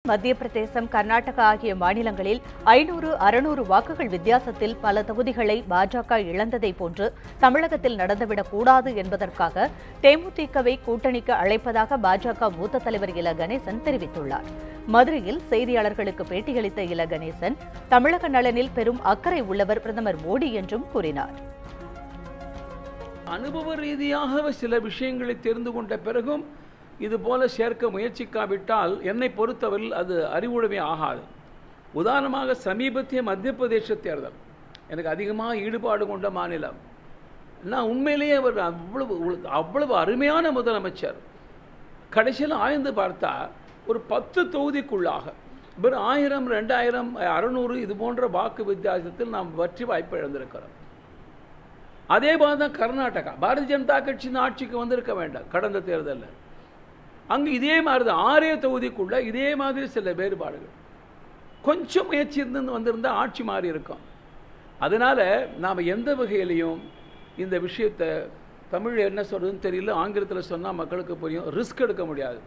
மத்திய பிரதேசம், கர்நாடகா ஆகிய மாநிலங்களில் 500, 600 வாக்குகள் வித்தியாசத்தில் பல தொகுதிகளை பாஜக இழந்ததை போன்று தமிழகத்தில் நடந்துவிடக் கூடாது என்பதற்காக தேமுதிகவை கூட்டணிக்கு அழைப்பதாக பாஜக மூத்த தலைவர் இல கணேசன் தெரிவித்துள்ளார். மதுரையில் செய்தியாளர்களுக்கு பேட்டியளித்த இல கணேசன், தமிழக நலனில் பெரும் அக்கறை உள்ளவர் பிரதமர் மோடி என்றும் கூறினார். அனுபவ ரீதியாக சில விஷயங்களை தெரிந்து கொண்ட பிறகும் இதுபோல சேர்க்க முயற்சிக்காவிட்டால் என்னை பொறுத்தவரையில் அது அறிவுடைமை ஆகாது. உதாரணமாக சமீபத்திய மத்திய பிரதேச தேர்தல் எனக்கு அதிகமாக ஈடுபாடு கொண்ட மாநிலம். நான் உண்மையிலேயே அவர் அவ்வளவு அருமையான முதலமைச்சர். கடைசியில் ஆய்ந்து பார்த்தா ஒரு 10 தொகுதிக்குள்ளாக வெறும் 1000, 2000, 600 இது போன்ற வாக்கு வித்தியாசத்தில் நாம் வெற்றி வாய்ப்பு இழந்திருக்கிறோம். அதே மாதிரி தான் கர்நாடகா. பாரதிய ஜனதா கட்சி ஆட்சிக்கு வந்திருக்க வேண்டாம் கடந்த தேர்தலில். அங்கே இதே மாதிரி தான் 6 தொகுதிக்குள்ள இதே மாதிரி சில வேறுபாடுகள். கொஞ்சம் முயற்சி இருந்து வந்திருந்தால் ஆட்சி மாறி இருக்கும். அதனால் நாம் எந்த வகையிலையும் இந்த விஷயத்தை தமிழ் என்ன சொல்கிறதுன்னு தெரியல, ஆங்கிலத்தில் சொன்னால் மக்களுக்கு புரியும், ரிஸ்க் எடுக்க முடியாது.